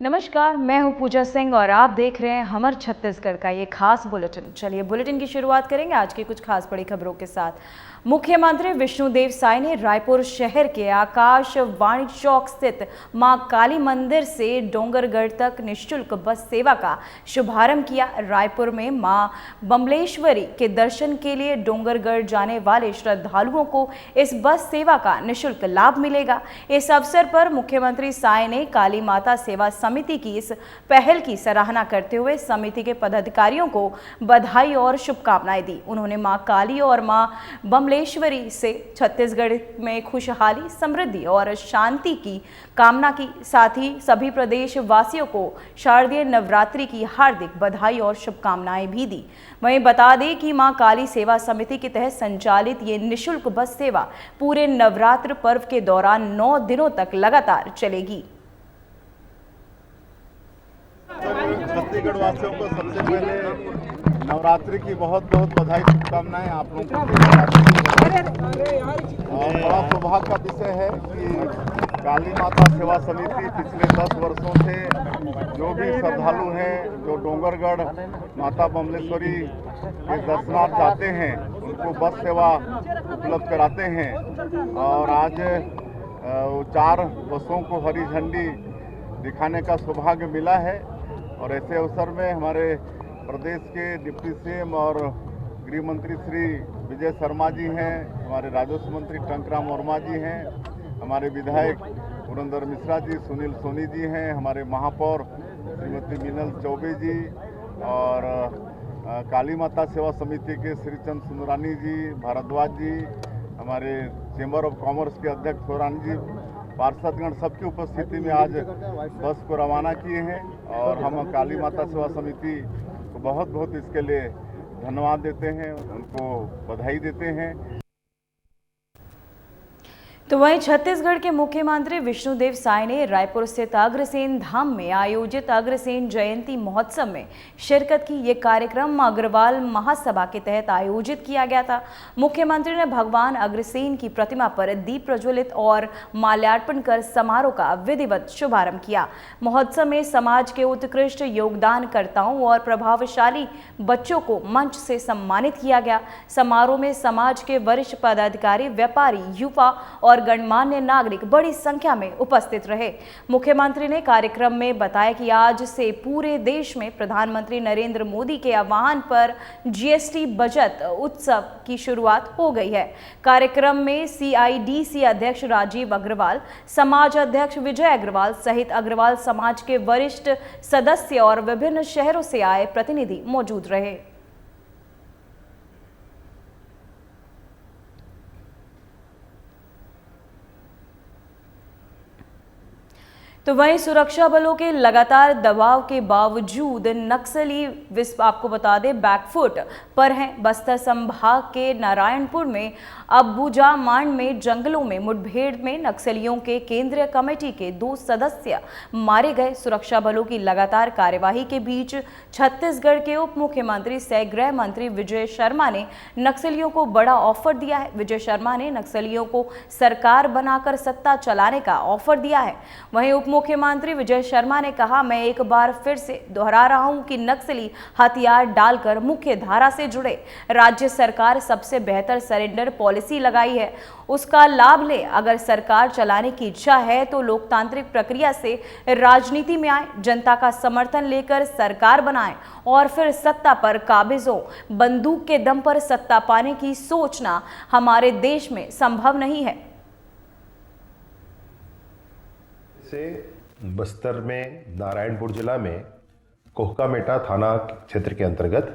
नमस्कार, मैं हूं पूजा सिंह और आप देख रहे हैं हमर छत्तीसगढ़ का ये खास बुलेटिन। चलिए बुलेटिन की शुरुआत करेंगे आज की कुछ खास बड़ी खबरों के साथ। मुख्यमंत्री विष्णुदेव साय ने रायपुर शहर के आकाशवाणी चौक स्थित मां काली मंदिर से डोंगरगढ़ तक निःशुल्क बस सेवा का शुभारंभ किया। रायपुर में मां बमलेश्वरी के दर्शन के लिए डोंगरगढ़ जाने वाले श्रद्धालुओं को इस बस सेवा का निःशुल्क लाभ मिलेगा। इस अवसर पर मुख्यमंत्री साय ने काली माता सेवा समिति की इस पहल की सराहना करते हुए समिति के पदाधिकारियों को बधाई और शुभकामनाएं दी। उन्होंने मां काली और मां बमलेश्वरी से छत्तीसगढ़ में खुशहाली, समृद्धि और शांति की कामना की। साथ ही सभी प्रदेश वासियों को शारदीय नवरात्रि की हार्दिक बधाई और शुभकामनाएं भी दी। वहीं बता दें कि मां काली सेवा समिति के तहत संचालित ये निःशुल्क बस सेवा पूरे नवरात्र पर्व के दौरान 9 दिनों तक लगातार चलेगी। छत्तीसगढ़ वासियों को सबसे पहले नवरात्रि की बहुत बहुत बधाई, शुभकामनाएं। आप लोगों को और बड़ा सौभाग्य का विषय है कि काली माता सेवा समिति पिछले 10 वर्षों से जो भी श्रद्धालु हैं, जो डोंगरगढ़ माता बमलेश्वरी के दर्शनार्थ जाते हैं, उनको बस सेवा उपलब्ध कराते हैं। और आज 4 बसों को हरी झंडी दिखाने का सौभाग्य मिला है। और ऐसे अवसर में हमारे प्रदेश के डिप्टी सीएम और गृह मंत्री श्री विजय शर्मा जी हैं, हमारे राजस्व मंत्री टंकराम वर्मा जी हैं, हमारे विधायक पुरंदर मिश्रा जी, सुनील सोनी जी हैं, हमारे महापौर श्रीमती मीनल चौबे जी और काली माता सेवा समिति के श्रीचंद सुंदरानी जी, भारद्वाज जी, हमारे चेंबर ऑफ कॉमर्स के अध्यक्ष सोरानी जी, पार्षदगण सबकी उपस्थिति में आज बस को रवाना किए हैं। और हम काली माता सेवा समिति को बहुत बहुत इसके लिए धन्यवाद देते हैं, उनको बधाई देते हैं। तो वहीं छत्तीसगढ़ के मुख्यमंत्री विष्णुदेव साय ने रायपुर स्थित अग्रसेन धाम में आयोजित अग्रसेन जयंती महोत्सव में शिरकत की। ये कार्यक्रम अग्रवाल महासभा के तहत आयोजित किया गया था। मुख्यमंत्री ने भगवान अग्रसेन की प्रतिमा पर दीप प्रज्वलित और माल्यार्पण कर समारोह का विधिवत शुभारंभ किया। महोत्सव में समाज के उत्कृष्ट योगदानकर्ताओं और प्रभावशाली बच्चों को मंच से सम्मानित किया गया। समारोह में समाज के वरिष्ठ पदाधिकारी, व्यापारी, युवा और गणमान्य नागरिक बड़ी संख्या में उपस्थित रहे। मुख्यमंत्री ने कार्यक्रम में बताया कि आज से पूरे देश में प्रधानमंत्री नरेंद्र मोदी के आह्वान पर जीएसटी बचत उत्सव की शुरुआत हो गई है। कार्यक्रम में सीआईडीसी अध्यक्ष राजीव अग्रवाल, समाज अध्यक्ष विजय अग्रवाल सहित अग्रवाल समाज के वरिष्ठ सदस्य और विभिन्न शहरों से आए प्रतिनिधि मौजूद रहे। तो वहीं सुरक्षा बलों के लगातार दबाव के बावजूद नक्सली आपको बता दें बैकफुट पर हैं। बस्तर संभाग के नारायणपुर में अबूजा मांड में जंगलों में मुठभेड़ में नक्सलियों के केंद्रीय कमेटी के 2 सदस्य मारे गए। सुरक्षा बलों की लगातार कार्यवाही के बीच छत्तीसगढ़ के उप मुख्यमंत्री सह गृह मंत्री विजय शर्मा ने नक्सलियों को बड़ा ऑफर दिया है। विजय शर्मा ने नक्सलियों को सरकार बनाकर सत्ता चलाने का ऑफर दिया है। वहीं उप मुख्यमंत्री विजय शर्मा ने कहा, मैं एक बार फिर से दोहरा रहा हूं कि नक्सली हथियार डालकर मुख्य धारा से जुड़े। राज्य सरकार सबसे बेहतर सरेंडर पॉलिसी लगाई है, उसका लाभ ले। अगर सरकार चलाने की इच्छा है तो लोकतांत्रिक प्रक्रिया से राजनीति में आए, जनता का समर्थन लेकर सरकार बनाएं और फिर सत्ता पर काबिज हो। बंदूक के दम पर सत्ता पाने की सोचना हमारे देश में संभव नहीं है। से बस्तर में नारायणपुर जिला में कोहकामेटा थाना क्षेत्र के अंतर्गत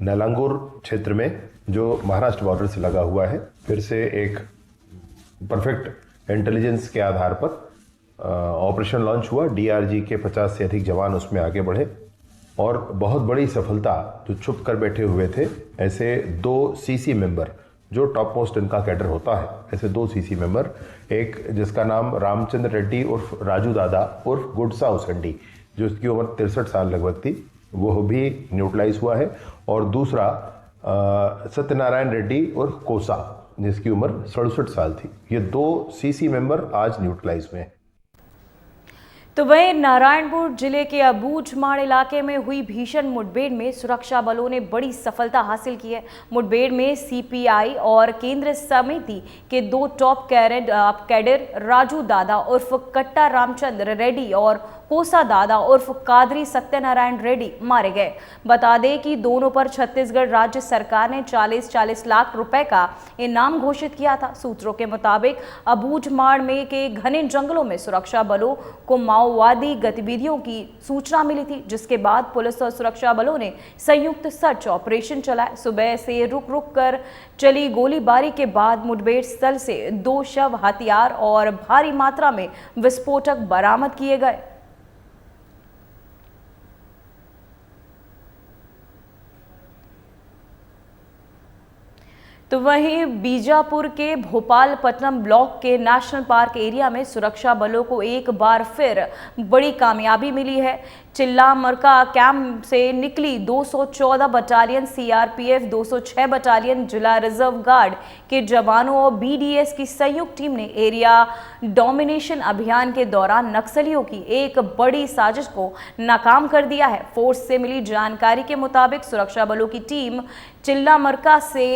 नलांगुर क्षेत्र में जो महाराष्ट्र बॉर्डर से लगा हुआ है, फिर से एक परफेक्ट इंटेलिजेंस के आधार पर ऑपरेशन लॉन्च हुआ। डीआरजी के 50 से अधिक जवान उसमें आगे बढ़े और बहुत बड़ी सफलता, जो छुप कर बैठे हुए थे ऐसे 2 सीसी मेंबर, जो टॉप मोस्ट इनका कैडर होता है, ऐसे 2 सीसी मेंबर, एक जिसका नाम रामचंद्र रेड्डी उर्फ राजू दादा उर्फ गुडसा उसंडी, जो इसकी उम्र 63 साल लगभग थी, वो भी न्यूट्रलाइज हुआ है। और दूसरा सत्यनारायण रेड्डी उर्फ कोसा, जिसकी उम्र 67 साल थी। ये 2 सीसी मेंबर आज न्यूट्रलाइज में हैं। तो वहीं नारायणपुर जिले के अबूझमाड़ इलाके में हुई भीषण मुठभेड़ में सुरक्षा बलों ने बड़ी सफलता हासिल की है। मुठभेड़ में सीपीआई और केंद्र समिति के 2 टॉप कैडर राजू दादा उर्फ कट्टा रामचंद्र रेड्डी और कोसा दादा उर्फ कादरी सत्यनारायण रेड्डी मारे गए। बता दें कि दोनों पर छत्तीसगढ़ राज्य सरकार ने 40-40 लाख रुपए का इनाम घोषित किया था। सूत्रों के मुताबिक अबूझमाड़ में के घने जंगलों में सुरक्षा बलों को माओवादी गतिविधियों की सूचना मिली थी, जिसके बाद पुलिस और सुरक्षा बलों ने संयुक्त सर्च ऑपरेशन चलाया। सुबह से रुक रुक कर चली गोलीबारी के बाद मुठभेड़ स्थल से 2 शव, हथियार और भारी मात्रा में विस्फोटक बरामद किए गए। तो वहीं बीजापुर के भोपालपट्टनम ब्लॉक के नेशनल पार्क एरिया में सुरक्षा बलों को एक बार फिर बड़ी कामयाबी मिली है। चिल्लामरका कैंप से निकली 214 बटालियन सीआरपीएफ, 206 बटालियन जिला रिजर्व गार्ड के जवानों और बीडीएस की संयुक्त टीम ने एरिया डोमिनेशन अभियान के दौरान नक्सलियों की एक बड़ी साजिश को नाकाम कर दिया है। फोर्स से मिली जानकारी के मुताबिक सुरक्षा बलों की टीम चिल्लामरका से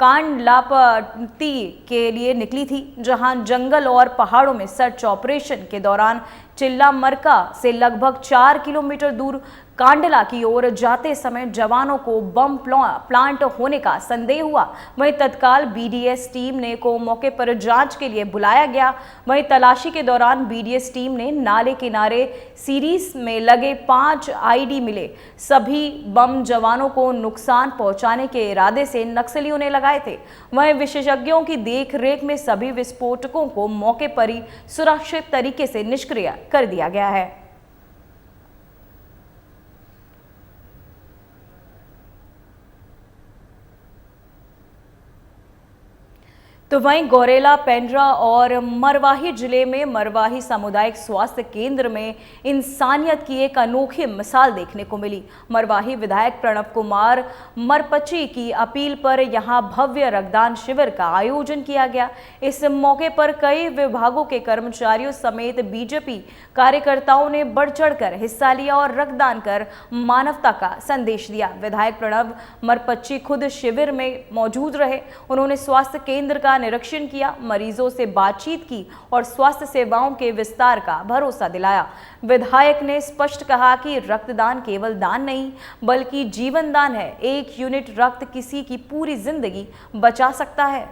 कांडलापती के लिए निकली थी, जहां जंगल और पहाड़ों में सर्च ऑपरेशन के दौरान चिल्लामरका से लगभग 4 किलोमीटर दूर कांडला की ओर जाते समय जवानों को बम प्लांट होने का संदेह हुआ। वहीं तत्काल बीडीएस टीम ने को मौके पर जांच के लिए बुलाया गया। वहीं तलाशी के दौरान बीडीएस टीम ने नाले किनारे सीरीज में लगे 5 आईडी मिले। सभी बम जवानों को नुकसान पहुंचाने के इरादे से नक्सलियों ने लगाए थे। वहीं विशेषज्ञों की देखरेख में सभी विस्फोटकों को मौके पर ही सुरक्षित तरीके से निष्क्रिय कर दिया गया है। तो वहीं गौरेला, पेंड्रा और मरवाही जिले में मरवाही सामुदायिक स्वास्थ्य केंद्र में इंसानियत की एक अनोखी मिसाल देखने को मिली। मरवाही विधायक प्रणव कुमार मरपची की अपील पर यहां भव्य रक्तदान शिविर का आयोजन किया गया। इस मौके पर कई विभागों के कर्मचारियों समेत बीजेपी कार्यकर्ताओं ने बढ़ चढ़कर हिस्सा लिया और रक्तदान कर मानवता का संदेश दिया। विधायक प्रणव मरपची खुद शिविर में मौजूद रहे। उन्होंने स्वास्थ्य केंद्र का निरीक्षण किया, मरीजों से बातचीत की और स्वास्थ्य सेवाओं के विस्तार का भरोसा दिलाया। विधायक ने स्पष्ट कहा कि रक्तदान केवल दान नहीं बल्कि जीवन दान है। 1 यूनिट रक्त किसी की पूरी जिंदगी बचा सकता है।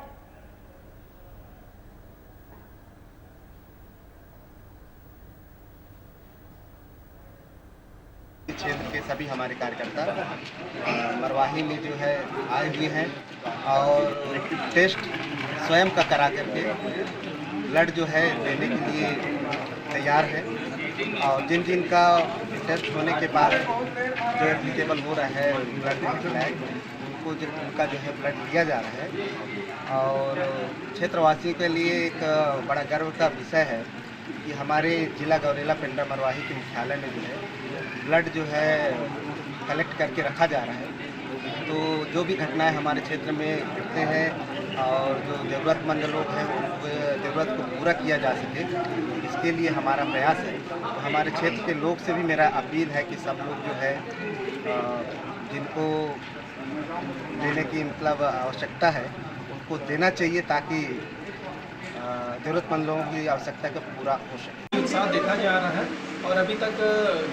क्षेत्र के सभी हमारे कार्यकर्ता मरवाही में जो है आए हुए हैं और टेस्ट स्वयं का करा करके ब्लड जो है देने के लिए तैयार है। और जिन जिन का टेस्ट होने के बाद जो एप्लीकेबल हो रहा है ब्लड देने के लायक, उनका जो है ब्लड दिया जा रहा है। और क्षेत्रवासियों के लिए एक बड़ा गर्व का विषय है कि हमारे जिला गौरेला पेंड्रा मरवाही के मुख्यालय में जो है ब्लड जो है कलेक्ट करके रखा जा रहा है। तो जो भी घटनाएं हमारे क्षेत्र में घटते हैं और जो ज़रूरतमंद लोग हैं उनको ज़रूरत को पूरा किया जा सके, इसके लिए हमारा प्रयास है। तो हमारे क्षेत्र के लोग से भी मेरा अपील है कि सब लोग जो है जिनको देने की मतलब आवश्यकता है उनको देना चाहिए ताकि ज़रूरतमंद लोगों की आवश्यकता का पूरा हो सके। उत्साह देखा जा रहा है और अभी तक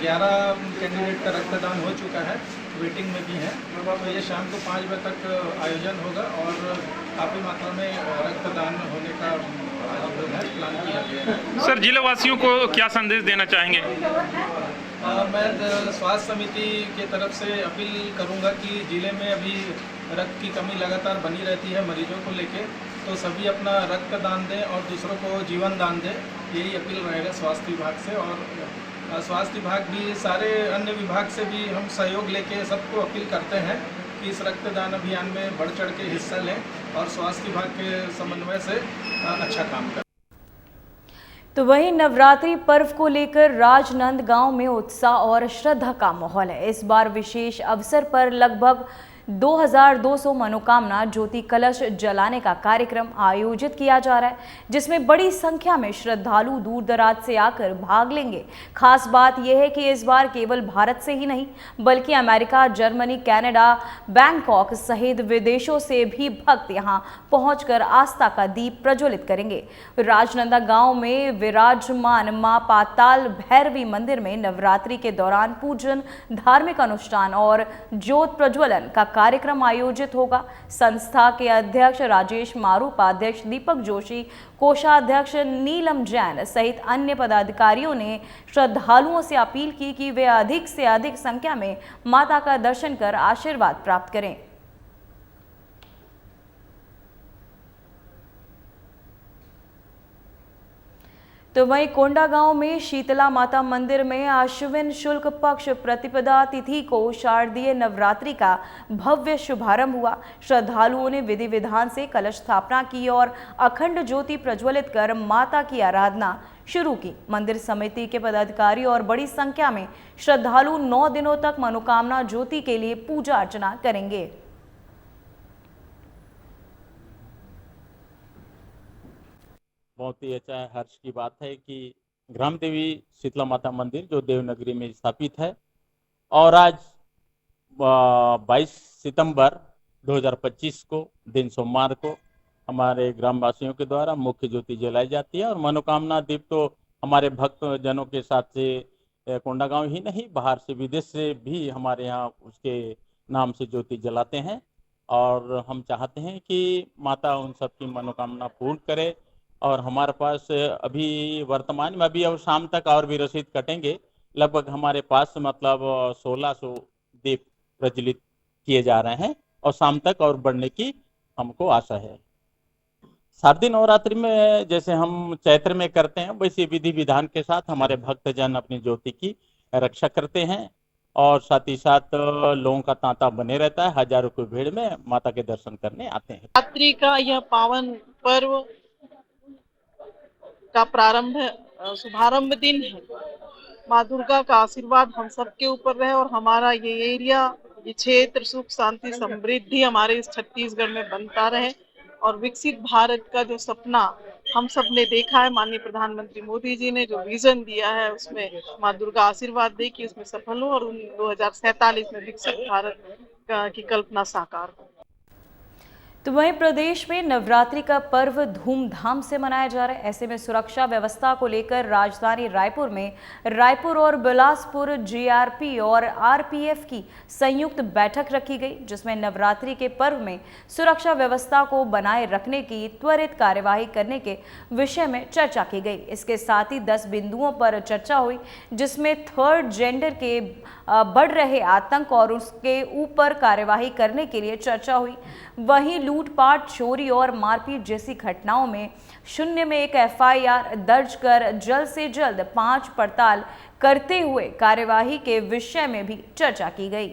11 कैंडिडेट का रक्तदान हो चुका है, वेटिंग में भी है। तो ये शाम को 5 बजे तक आयोजन होगा और काफ़ी मात्रा में रक्तदान होने का प्लान किया गया है। सर, जिला वासियों को क्या संदेश देना चाहेंगे? मैं स्वास्थ्य समिति के तरफ से अपील करूंगा कि जिले में अभी रक्त की कमी लगातार बनी रहती है मरीजों को लेके, तो सभी अपना रक्त दान दें और दूसरों को जीवन दान दें। यही अपील रहेगा स्वास्थ्य विभाग से। और स्वास्थ्य विभाग भी सारे अन्य विभाग से भी हम सहयोग लेके सबको अपील करते हैं कि इस रक्तदान अभियान में बढ़ चढ़ के हिस्सा लें और स्वास्थ्य विभाग के समन्वय से अच्छा काम करें। तो वहीं नवरात्रि पर्व को लेकर राजनंद गांव में उत्साह और श्रद्धा का माहौल है। इस बार विशेष अवसर पर लगभग 2200 मनोकामना ज्योति कलश जलाने का कार्यक्रम आयोजित किया जा रहा है, जिसमें बड़ी संख्या में श्रद्धालु दूर दराज से आकर भाग लेंगे। खास बात यह है कि इस बार केवल भारत से ही नहीं बल्कि अमेरिका, जर्मनी, कनाडा, बैंकॉक सहित विदेशों से भी भक्त यहां पहुंचकर आस्था का दीप प्रज्वलित करेंगे। राजनंदा गांव में विराजमान मां पाताल भैरवी मंदिर में नवरात्रि के दौरान पूजन, धार्मिक अनुष्ठान और ज्योत प्रज्वलन का कार्यक्रम आयोजित होगा। संस्था के अध्यक्ष राजेश मारूपा, अध्यक्ष दीपक जोशी, कोषाध्यक्ष नीलम जैन सहित अन्य पदाधिकारियों ने श्रद्धालुओं से अपील की कि वे अधिक से अधिक संख्या में माता का दर्शन कर आशीर्वाद प्राप्त करें। तो वहीं कोंडागांव में शीतला माता मंदिर में आश्विन शुक्ल पक्ष प्रतिपदा तिथि को शारदीय नवरात्रि का भव्य शुभारंभ हुआ। श्रद्धालुओं ने विधि विधान से कलश स्थापना की और अखंड ज्योति प्रज्वलित कर माता की आराधना शुरू की। मंदिर समिति के पदाधिकारी और बड़ी संख्या में श्रद्धालु 9 दिनों तक मनोकामना ज्योति के लिए पूजा अर्चना करेंगे। बहुत ही अच्छा हर्ष की बात है कि ग्राम देवी शीतला माता मंदिर जो देवनगरी में स्थापित है और आज 22 सितंबर 2025 को दिन सोमवार को हमारे ग्रामवासियों के द्वारा मुख्य ज्योति जलाई जाती है। और मनोकामना दीप तो हमारे भक्त जनों के साथ से कोंडागांव ही नहीं, बाहर से विदेश से भी हमारे यहाँ उसके नाम से ज्योति जलाते हैं। और हम चाहते हैं कि माता उन सबकी मनोकामना पूर्ण करे। और हमारे पास अभी वर्तमान में अभी अब शाम तक और भी रसीद कटेंगे, लगभग हमारे पास मतलब 1600 दीप प्रज्वलित किए जा रहे हैं और शाम तक और बढ़ने की हमको आशा है। शारदीय नवरात्रि में जैसे हम चैत्र में करते हैं वैसे विधि विधान के साथ हमारे भक्तजन अपनी ज्योति की रक्षा करते हैं और साथ ही साथ लोगों का तांता बने रहता है। हजारों की भीड़ में माता के दर्शन करने आते हैं। नवरात्रि का यह पावन पर्व का शुभारंभ दिन है। माँ दुर्गा का आशीर्वाद हम सबके ऊपर रहे और हमारा ये एरिया, ये क्षेत्र सुख शांति समृद्धि हमारे इस छत्तीसगढ़ में बनता रहे और विकसित भारत का जो सपना हम सब ने देखा है, माननीय प्रधानमंत्री मोदी जी ने जो विजन दिया है उसमें माँ दुर्गा आशीर्वाद दे कि उसमें सफल हो और 2047 में विकसित भारत की कल्पना साकार हो। तो वहीं प्रदेश में नवरात्रि का पर्व धूमधाम से मनाया जा रहा है। ऐसे में सुरक्षा व्यवस्था को लेकर राजधानी रायपुर में रायपुर और बिलासपुर जीआरपी और आरपीएफ की संयुक्त बैठक रखी गई, जिसमें नवरात्रि के पर्व में सुरक्षा व्यवस्था को बनाए रखने की त्वरित कार्यवाही करने के विषय में चर्चा की गई। इसके साथ ही 10 बिंदुओं पर चर्चा हुई, जिसमें थर्ड जेंडर के बढ़ रहे आतंक और उसके ऊपर कार्यवाही करने के लिए चर्चा हुई। वहीं लूटपाट, चोरी और मारपीट जैसी घटनाओं में शून्य में एक एफआईआर दर्ज कर जल्द से जल्द 5 पड़ताल करते हुए कार्यवाही के विषय में भी चर्चा की गई।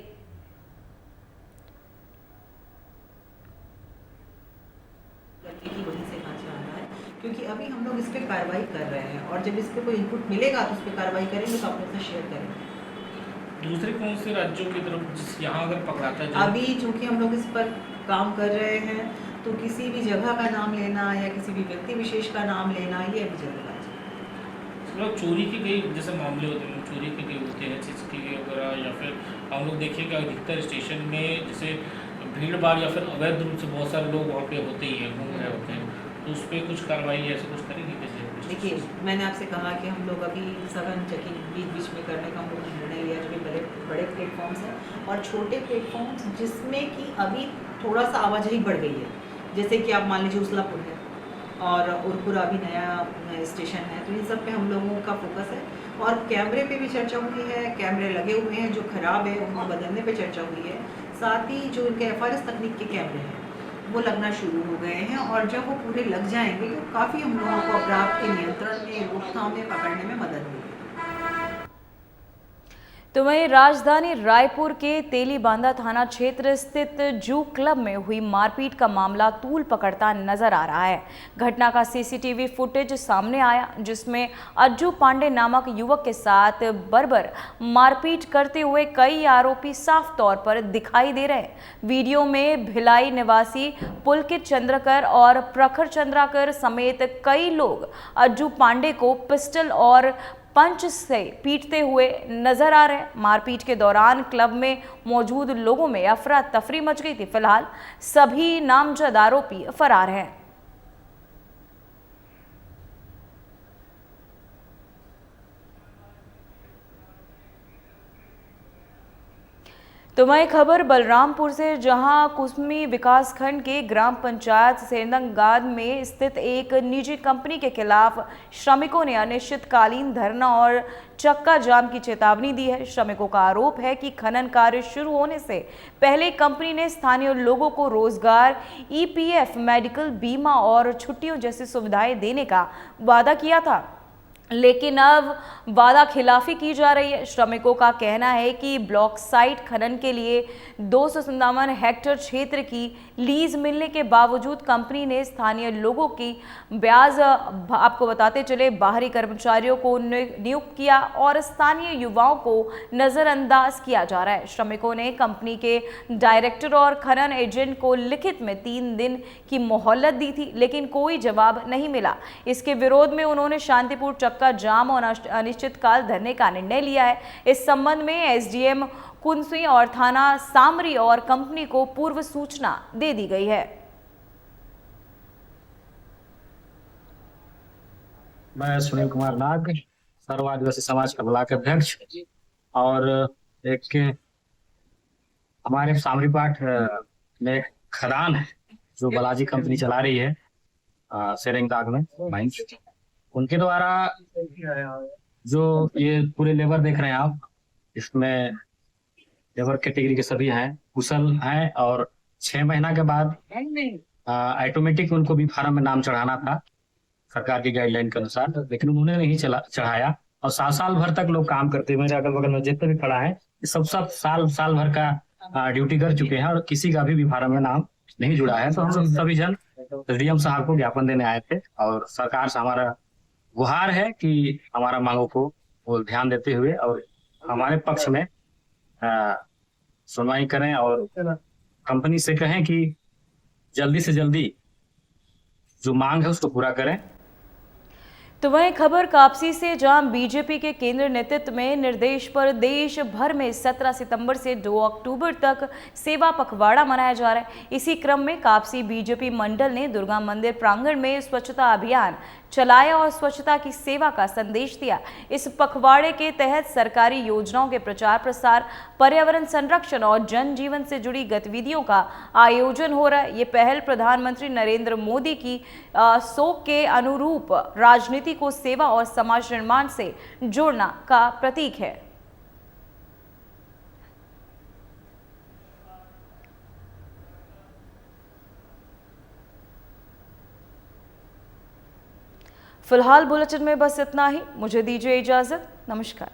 की वजह से ढांचा आ रहा है, क्योंकि अभी हम लोग इस पे कार्रवाई कर रहे हैं और जब इस पे कोई इनपुट मिलेगा तो उस पे कार्रवाई करेंगे तो आप लोग से शेयर करेंगे। दूसरे कौन से राज्यों की तरफ यहाँ अगर पकड़ाता है अभी चूंकि हम लोग इस पर काम कर रहे हैं तो किसी भी जगह का नाम लेना या किसी भी व्यक्ति विशेष का नाम लेना ये अभी जल्दबाजी। लोग चोरी के कई जैसे मामले होते हैं, चोरी के कई होते हैं सीसीटीवी वगैरह, या फिर हम लोग देखिएगा अधिकतर स्टेशन में जैसे भीड़ भाड़ या फिर अवैध रूप से बहुत सारे लोग वहाँ पे होते ही हैं, घूम रहे होते हैं, तो उस पर कुछ कार्रवाई ऐसा कुछ करेंगे कैसे? देखिए, मैंने आपसे कहा कि हम लोग अभी सघन चेकिंग बीच में करने का हम लोग निर्णय लिया, जो भी बड़े प्लेटफॉर्म्स हैं और छोटे प्लेटफॉर्म्स जिसमें कि अभी थोड़ा सा आवाजाही बढ़ गई है, जैसे कि आप मान लीजिए उसलापुर है और उरपुरा भी नया स्टेशन है, तो इन सब पे हम लोगों का फोकस है। और कैमरे पे भी चर्चा हुई है, कैमरे लगे हुए हैं जो खराब है उनको बदलने पे चर्चा हुई है। साथ ही जो इनके एफआरएस तकनीक के कैमरे हैं वो लगना शुरू हो गए हैं और जब वो पूरे लग जाएंगे तो काफ़ी हम लोगों को अपराध के नियंत्रण में, रोकथाम में, पकड़ने में मदद मिलेगी। तो वहीं राजधानी रायपुर के तेलीबांधा थाना क्षेत्र स्थित जू क्लब में हुई मारपीट का मामला तूल पकड़ता नजर आ रहा है। घटना का सीसीटीवी फुटेज सामने आया जिसमें अज्जू पांडे नामक युवक के साथ बर्बर मारपीट करते हुए कई आरोपी साफ तौर पर दिखाई दे रहे हैं। वीडियो में भिलाई निवासी पुलकित चंद्रकर और प्रखर चंद्राकर समेत कई लोग अज्जू पांडे को पिस्टल और पंच से पीटते हुए नजर आ रहे हैं। मारपीट के दौरान क्लब में मौजूद लोगों में अफरा तफरी मच गई थी। फिलहाल सभी नामजद आरोपी फरार हैं। तो वही खबर बलरामपुर से, जहां कुसमी विकासखंड के ग्राम पंचायत सेरदंगाद में स्थित एक निजी कंपनी के खिलाफ श्रमिकों ने अनिश्चितकालीन धरना और चक्का जाम की चेतावनी दी है। श्रमिकों का आरोप है कि खनन कार्य शुरू होने से पहले कंपनी ने स्थानीय लोगों को रोजगार, ईपीएफ, मेडिकल बीमा और छुट्टियों जैसी सुविधाएं देने का वादा किया था, लेकिन अब वादा खिलाफी की जा रही है। श्रमिकों का कहना है कि ब्लॉक साइट खनन के लिए 257 हेक्टेयर क्षेत्र की लीज मिलने के बावजूद कंपनी ने स्थानीय लोगों की ब्याज, आपको बताते चले, बाहरी कर्मचारियों को नियुक्त किया और स्थानीय युवाओं को नजरअंदाज किया जा रहा है। श्रमिकों ने कंपनी के डायरेक्टर और खनन एजेंट को लिखित में 3 दिन की मोहलत दी थी, लेकिन कोई जवाब नहीं मिला। इसके विरोध में उन्होंने शांतिपूर्ण चक्का जाम और अनिश्चितकाल धरने का निर्णय लिया है। इस संबंध में एसडीएम कुंसुई और थाना सामरी और कंपनी को पूर्व सूचना दे दी गई है। मैं सुनील कुमार नाग, सर्व आदिवासी समाज का ब्लॉक अध्यक्ष, और एक हमारे सामरी पाठ में एक खदान है जो बालाजी कंपनी चला रही है सेरेंगदाग में माइंस। उनके द्वारा जो ये पूरे लेबर देख रहे हैं आप, इसमें लेबर कैटेगरी के सभी हैं, कुशल हैं, और 6 महीना के बाद ऑटोमेटिक उनको भी फार्म में नाम चढ़ाना था सरकार की गाइडलाइन के अनुसार, लेकिन उन्होंने नहीं चढ़ाया और साल भर तक लोग काम करते हैं। मेरे अगल बगल में जितने भी खड़ा है सब साल भर का ड्यूटी कर चुके हैं और किसी का भी फार्म में नाम नहीं जुड़ा है। तो हम सभी जन एसडीएम साहब को ज्ञापन देने आए थे और सरकार से हमारा गुहार है कि हमारा मांगों को वो ध्यान देते हुए और हमारे पक्ष में सुनवाई करें और कंपनी से कहें कि जल्दी से जल्दी जो मांग है उसको पूरा करें। तो वहीं खबर कापसी से, जहां बीजेपी के केंद्र नेतृत्व में निर्देश पर देश भर में 17 सितंबर से 2 अक्टूबर तक सेवा पखवाड़ा मनाया जा रहा है। इसी क्रम में कापसी बीजेपी मंडल ने दुर्गा मंदिर प्रांगण में स्वच्छता अभियान चलाया और स्वच्छता की सेवा का संदेश दिया। इस पखवाड़े के तहत सरकारी योजनाओं के प्रचार प्रसार, पर्यावरण संरक्षण और जन जीवन से जुड़ी गतिविधियों का आयोजन हो रहा है। ये पहल प्रधानमंत्री नरेंद्र मोदी की सोच के अनुरूप राजनीति को सेवा और समाज निर्माण से जोड़ना का प्रतीक है। फिलहाल बुलेटिन में बस इतना ही। मुझे दीजिए इजाजत। नमस्कार।